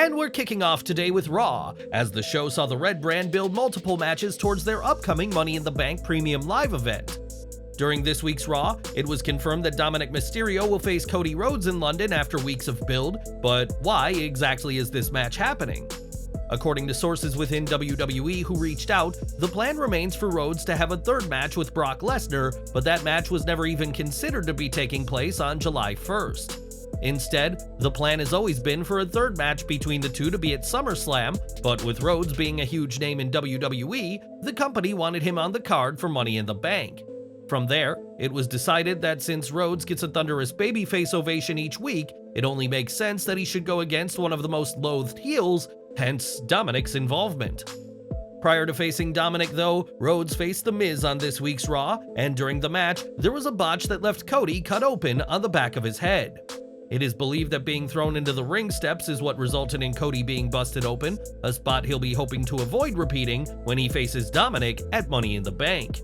And we're kicking off today with Raw, as the show saw the Red Brand build multiple matches towards their upcoming Money in the Bank Premium Live event. During this week's Raw, it was confirmed that Dominik Mysterio will face Cody Rhodes in London after weeks of build, but why exactly is this match happening? According to sources within WWE who reached out, the plan remains for Rhodes to have a third match with Brock Lesnar, but that match was never even considered to be taking place on July 1st. Instead, the plan has always been for a third match between the two to be at SummerSlam, but with Rhodes being a huge name in WWE, the company wanted him on the card for Money in the Bank. From there, it was decided that since Rhodes gets a thunderous babyface ovation each week, it only makes sense that he should go against one of the most loathed heels, hence Dominik's involvement. Prior to facing Dominik though, Rhodes faced The Miz on this week's Raw, and during the match, there was a botch that left Cody cut open on the back of his head. It is believed that being thrown into the ring steps is what resulted in Cody being busted open, a spot he'll be hoping to avoid repeating when he faces Dominik at Money in the Bank.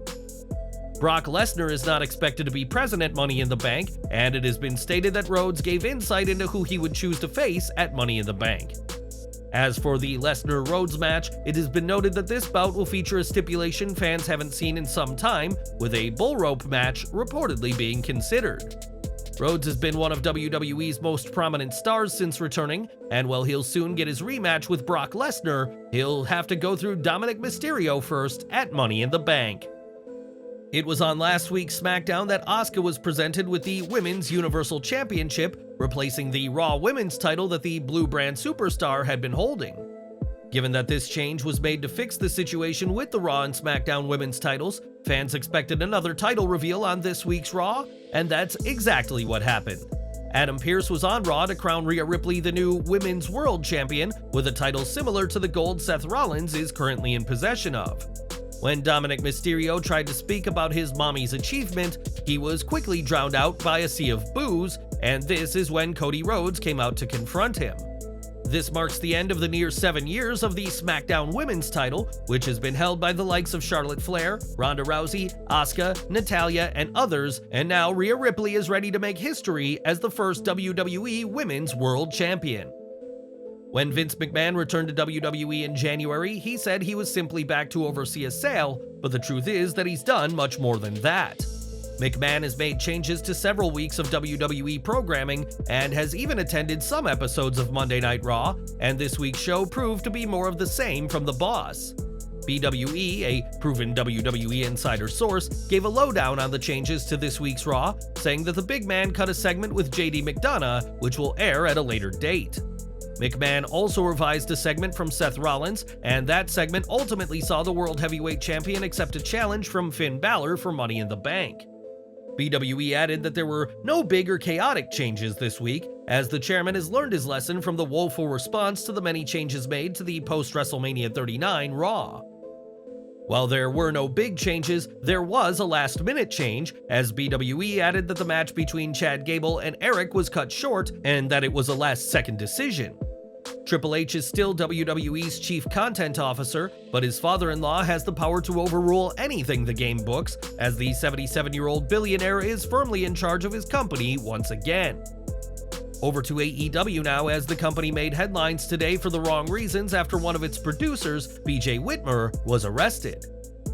Brock Lesnar is not expected to be present at Money in the Bank, and it has been stated that Rhodes gave insight into who he would choose to face at Money in the Bank. As for the Lesnar-Rhodes match, it has been noted that this bout will feature a stipulation fans haven't seen in some time, with a bull rope match reportedly being considered. Rhodes has been one of WWE's most prominent stars since returning, and while he'll soon get his rematch with Brock Lesnar, he'll have to go through Dominik Mysterio first at Money in the Bank. It was on last week's SmackDown that Asuka was presented with the Women's Universal Championship, replacing the Raw Women's title that the Blue Brand Superstar had been holding. Given that this change was made to fix the situation with the Raw and SmackDown Women's titles, fans expected another title reveal on this week's Raw, and that's exactly what happened. Adam Pearce was on Raw to crown Rhea Ripley the new Women's World Champion, with a title similar to the gold Seth Rollins is currently in possession of. When Dominik Mysterio tried to speak about his mommy's achievement, he was quickly drowned out by a sea of boos, and this is when Cody Rhodes came out to confront him. This marks the end of the near 7 years of the SmackDown Women's title, which has been held by the likes of Charlotte Flair, Ronda Rousey, Asuka, Natalya, and others, and now Rhea Ripley is ready to make history as the first WWE Women's World Champion. When Vince McMahon returned to WWE in January, he said he was simply back to oversee a sale, but the truth is that he's done much more than that. McMahon has made changes to several weeks of WWE programming and has even attended some episodes of Monday Night Raw, and this week's show proved to be more of the same from the boss. BWE, a proven WWE insider source, gave a lowdown on the changes to this week's Raw, saying that the big man cut a segment with JD McDonough, which will air at a later date. McMahon also revised a segment from Seth Rollins, and that segment ultimately saw the World Heavyweight Champion accept a challenge from Finn Balor for Money in the Bank. BWE added that there were no big or chaotic changes this week, as the chairman has learned his lesson from the woeful response to the many changes made to the post-WrestleMania 39 Raw. While there were no big changes, there was a last-minute change, as BWE added that the match between Chad Gable and Eric was cut short and that it was a last-second decision. Triple H is still WWE's chief content officer, but his father-in-law has the power to overrule anything the game books, as the 77-year-old billionaire is firmly in charge of his company once again. Over to AEW now, as the company made headlines today for the wrong reasons after one of its producers, BJ Whitmer, was arrested.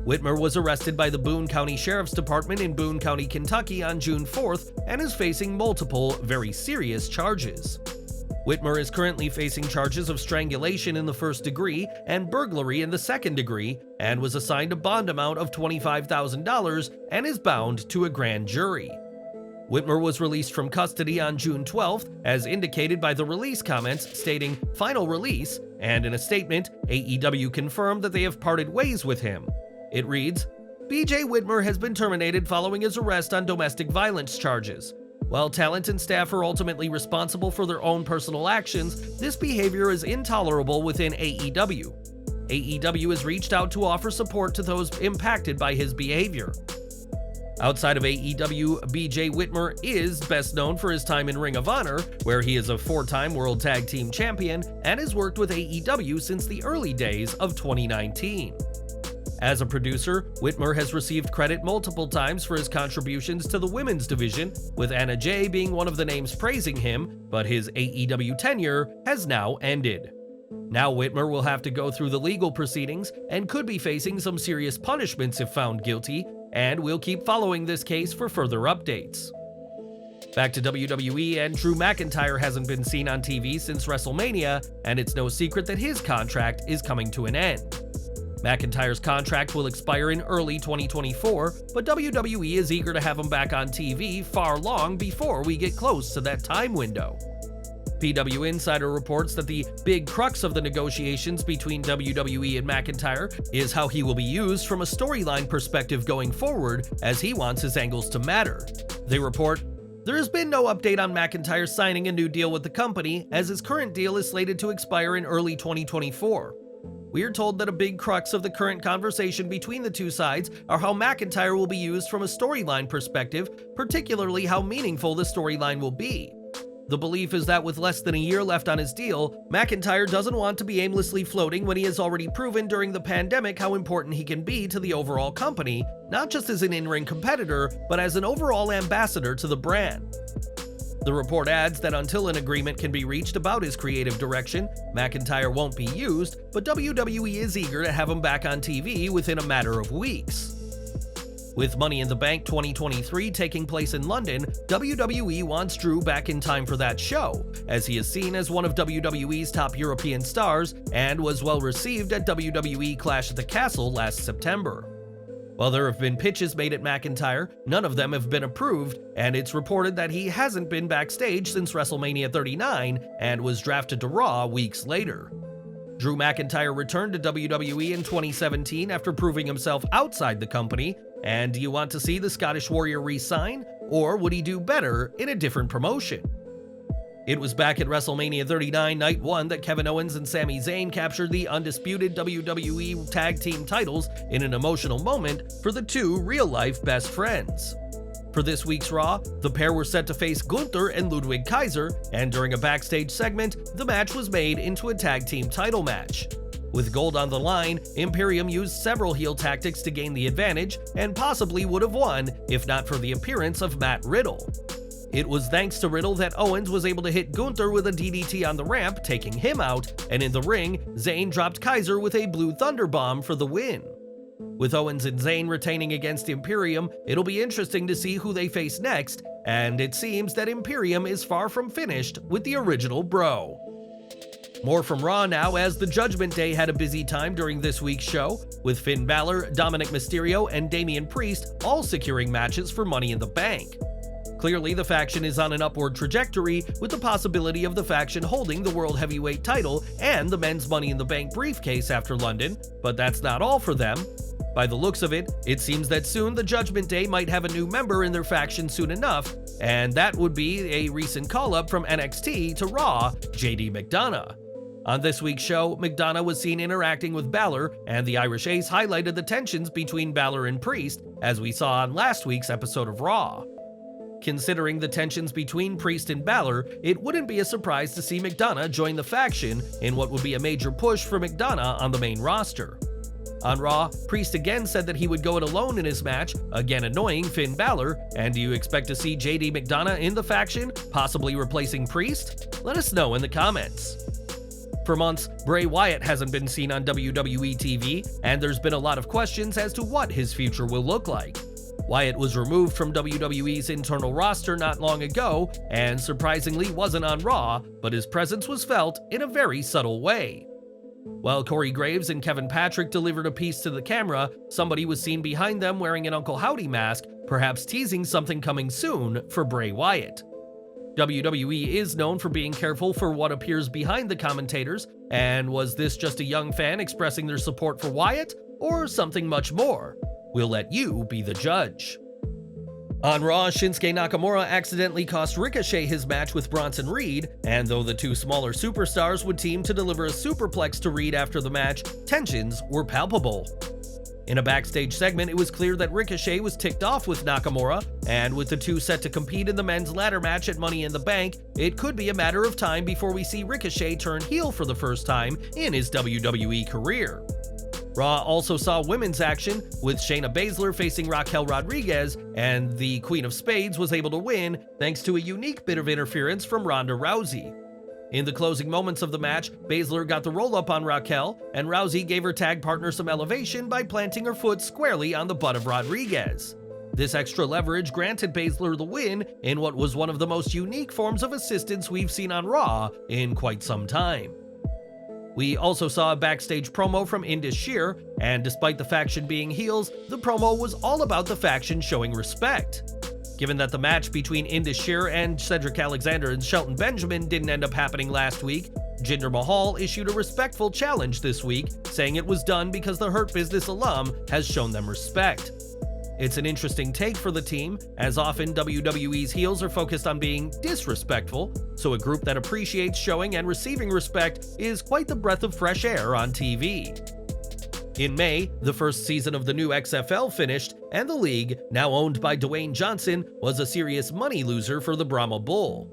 Whitmer was arrested by the Boone County Sheriff's Department in Boone County, Kentucky on June 4th and is facing multiple, very serious charges. Whitmer is currently facing charges of strangulation in the first degree and burglary in the second degree, and was assigned a bond amount of $25,000 and is bound to a grand jury. Whitmer was released from custody on June 12th, as indicated by the release comments stating "final release," and in a statement, AEW confirmed that they have parted ways with him. It reads, "BJ Whitmer has been terminated following his arrest on domestic violence charges. While talent and staff are ultimately responsible for their own personal actions, this behavior is intolerable within AEW. AEW has reached out to offer support to those impacted by his behavior." Outside of AEW, BJ Whitmer is best known for his time in Ring of Honor, where he is a 4-time World Tag Team Champion and has worked with AEW since the early days of 2019. As a producer, Whitmer has received credit multiple times for his contributions to the women's division, with Anna Jay being one of the names praising him, but his AEW tenure has now ended. Now Whitmer will have to go through the legal proceedings and could be facing some serious punishments if found guilty, and we'll keep following this case for further updates. Back to WWE, and Drew McIntyre hasn't been seen on TV since WrestleMania, and it's no secret that his contract is coming to an end. McIntyre's contract will expire in early 2024, but WWE is eager to have him back on TV far long before we get close to that time window. PW Insider reports that the big crux of the negotiations between WWE and McIntyre is how he will be used from a storyline perspective going forward, as he wants his angles to matter. They report, "There has been no update on McIntyre signing a new deal with the company, as his current deal is slated to expire in early 2024. We are told that a big crux of the current conversation between the two sides are how McIntyre will be used from a storyline perspective, particularly how meaningful the storyline will be. The belief is that with less than a year left on his deal, McIntyre doesn't want to be aimlessly floating when he has already proven during the pandemic how important he can be to the overall company, not just as an in-ring competitor, but as an overall ambassador to the brand." The report adds that until an agreement can be reached about his creative direction, McIntyre won't be used, but WWE is eager to have him back on TV within a matter of weeks. With Money in the Bank 2023 taking place in London, WWE wants Drew back in time for that show, as he is seen as one of WWE's top European stars and was well received at WWE Clash at the Castle last September. While there have been pitches made at McIntyre, none of them have been approved, and it's reported that he hasn't been backstage since WrestleMania 39 and was drafted to Raw weeks later. Drew McIntyre returned to WWE in 2017 after proving himself outside the company, and do you want to see the Scottish Warrior re-sign, or would he do better in a different promotion? It was back at WrestleMania 39 Night 1 that Kevin Owens and Sami Zayn captured the undisputed WWE Tag Team titles in an emotional moment for the two real-life best friends. For this week's Raw, the pair were set to face Gunther and Ludwig Kaiser, and during a backstage segment, the match was made into a tag team title match. With gold on the line, Imperium used several heel tactics to gain the advantage, and possibly would have won if not for the appearance of Matt Riddle. It was thanks to Riddle that Owens was able to hit Gunther with a DDT on the ramp, taking him out, and in the ring, Zayn dropped Kaiser with a Blue Thunder Bomb for the win. With Owens and Zayn retaining against Imperium, it'll be interesting to see who they face next, and it seems that Imperium is far from finished with the original Bro. More from Raw now, as the Judgment Day had a busy time during this week's show, with Finn Balor, Dominik Mysterio, and Damian Priest all securing matches for Money in the Bank. Clearly, the faction is on an upward trajectory, with the possibility of the faction holding the World Heavyweight title and the men's Money in the Bank briefcase after London, but that's not all for them. By the looks of it, it seems that soon the Judgment Day might have a new member in their faction soon enough, and that would be a recent call-up from NXT to Raw, JD McDonough. On this week's show, McDonough was seen interacting with Balor, and the Irish Ace highlighted the tensions between Balor and Priest, as we saw on last week's episode of Raw. Considering the tensions between Priest and Balor, it wouldn't be a surprise to see McDonough join the faction in what would be a major push for McDonough on the main roster. On Raw, Priest again said that he would go it alone in his match, again annoying Finn Balor, and do you expect to see JD McDonough in the faction, possibly replacing Priest? Let us know in the comments. For months, Bray Wyatt hasn't been seen on WWE TV, and there's been a lot of questions as to what his future will look like. Wyatt was removed from WWE's internal roster not long ago, and surprisingly wasn't on Raw, but his presence was felt in a very subtle way. While Corey Graves and Kevin Patrick delivered a piece to the camera, somebody was seen behind them wearing an Uncle Howdy mask, perhaps teasing something coming soon for Bray Wyatt. WWE is known for being careful for what appears behind the commentators, and was this just a young fan expressing their support for Wyatt, or something much more? We'll let you be the judge. On Raw, Shinsuke Nakamura accidentally cost Ricochet his match with Bronson Reed, and though the two smaller superstars would team to deliver a superplex to Reed after the match, tensions were palpable. In a backstage segment, it was clear that Ricochet was ticked off with Nakamura, and with the two set to compete in the men's ladder match at Money in the Bank, it could be a matter of time before we see Ricochet turn heel for the first time in his WWE career. Raw also saw women's action, with Shayna Baszler facing Raquel Rodriguez, and the Queen of Spades was able to win thanks to a unique bit of interference from Ronda Rousey. In the closing moments of the match, Baszler got the roll-up on Raquel, and Rousey gave her tag partner some elevation by planting her foot squarely on the butt of Rodriguez. This extra leverage granted Baszler the win in what was one of the most unique forms of assistance we've seen on Raw in quite some time. We also saw a backstage promo from Undisputed, and despite the faction being heels, the promo was all about the faction showing respect. Given that the match between Undisputed and Cedric Alexander and Shelton Benjamin didn't end up happening last week, Jinder Mahal issued a respectful challenge this week, saying it was done because the Hurt Business alum has shown them respect. It's an interesting take for the team, as often WWE's heels are focused on being disrespectful, so a group that appreciates showing and receiving respect is quite the breath of fresh air on TV. In May, the first season of the new XFL finished, and the league, now owned by Dwayne Johnson, was a serious money loser for the Brahma Bull.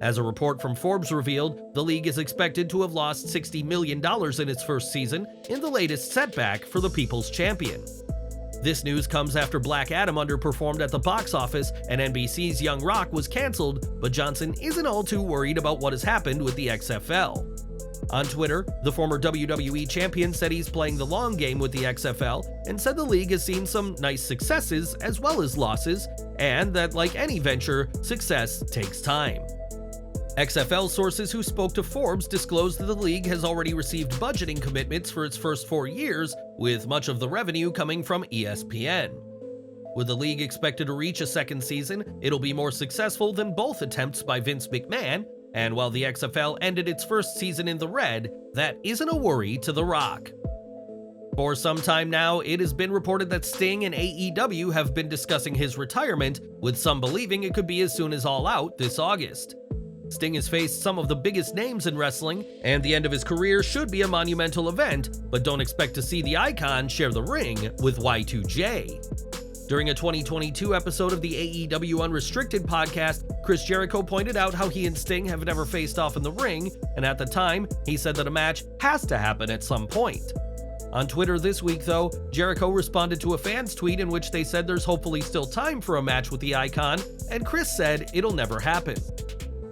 As a report from Forbes revealed, the league is expected to have lost $60 million in its first season, in the latest setback for the People's Champion. This news comes after Black Adam underperformed at the box office and NBC's Young Rock was cancelled, but Johnson isn't all too worried about what has happened with the XFL. On Twitter, the former WWE champion said he's playing the long game with the XFL and said the league has seen some nice successes as well as losses, and that, like any venture, success takes time. XFL sources who spoke to Forbes disclosed that the league has already received budgeting commitments for its first 4 years, with much of the revenue coming from ESPN. With the league expected to reach a second season, it'll be more successful than both attempts by Vince McMahon, and while the XFL ended its first season in the red, that isn't a worry to The Rock. For some time now, it has been reported that Sting and AEW have been discussing his retirement, with some believing it could be as soon as All Out this August. Sting has faced some of the biggest names in wrestling, and the end of his career should be a monumental event, but don't expect to see the icon share the ring with Y2J. During a 2022 episode of the AEW Unrestricted podcast, Chris Jericho pointed out how he and Sting have never faced off in the ring, and at the time, he said that a match has to happen at some point. On Twitter this week, though, Jericho responded to a fan's tweet in which they said there's hopefully still time for a match with the icon, and Chris said it'll never happen.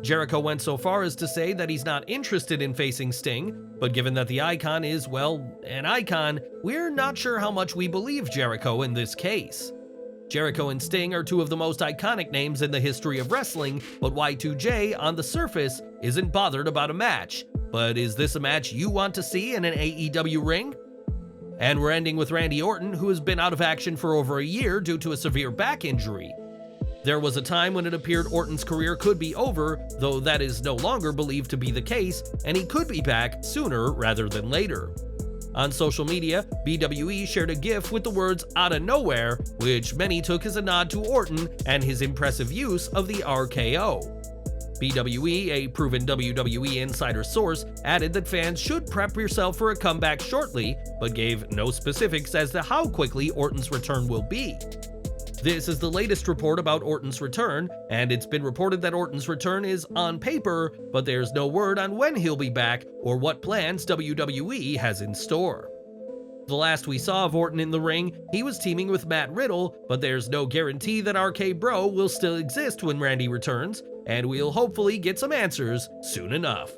Jericho went so far as to say that he's not interested in facing Sting, but given that the icon is, well, an icon, we're not sure how much we believe Jericho in this case. Jericho and Sting are two of the most iconic names in the history of wrestling, but Y2J, on the surface, isn't bothered about a match. But is this a match you want to see in an AEW ring? And we're ending with Randy Orton, who has been out of action for over a year due to a severe back injury. There was a time when it appeared Orton's career could be over, though that is no longer believed to be the case, and he could be back sooner rather than later. On social media, BWE shared a GIF with the words "outta nowhere," which many took as a nod to Orton and his impressive use of the RKO. BWE, a proven WWE insider source, added that fans should prep yourself for a comeback shortly, but gave no specifics as to how quickly Orton's return will be. This is the latest report about Orton's return, and it's been reported that Orton's return is on paper, but there's no word on when he'll be back or what plans WWE has in store. The last we saw of Orton in the ring, he was teaming with Matt Riddle, but there's no guarantee that RK Bro will still exist when Randy returns, and we'll hopefully get some answers soon enough.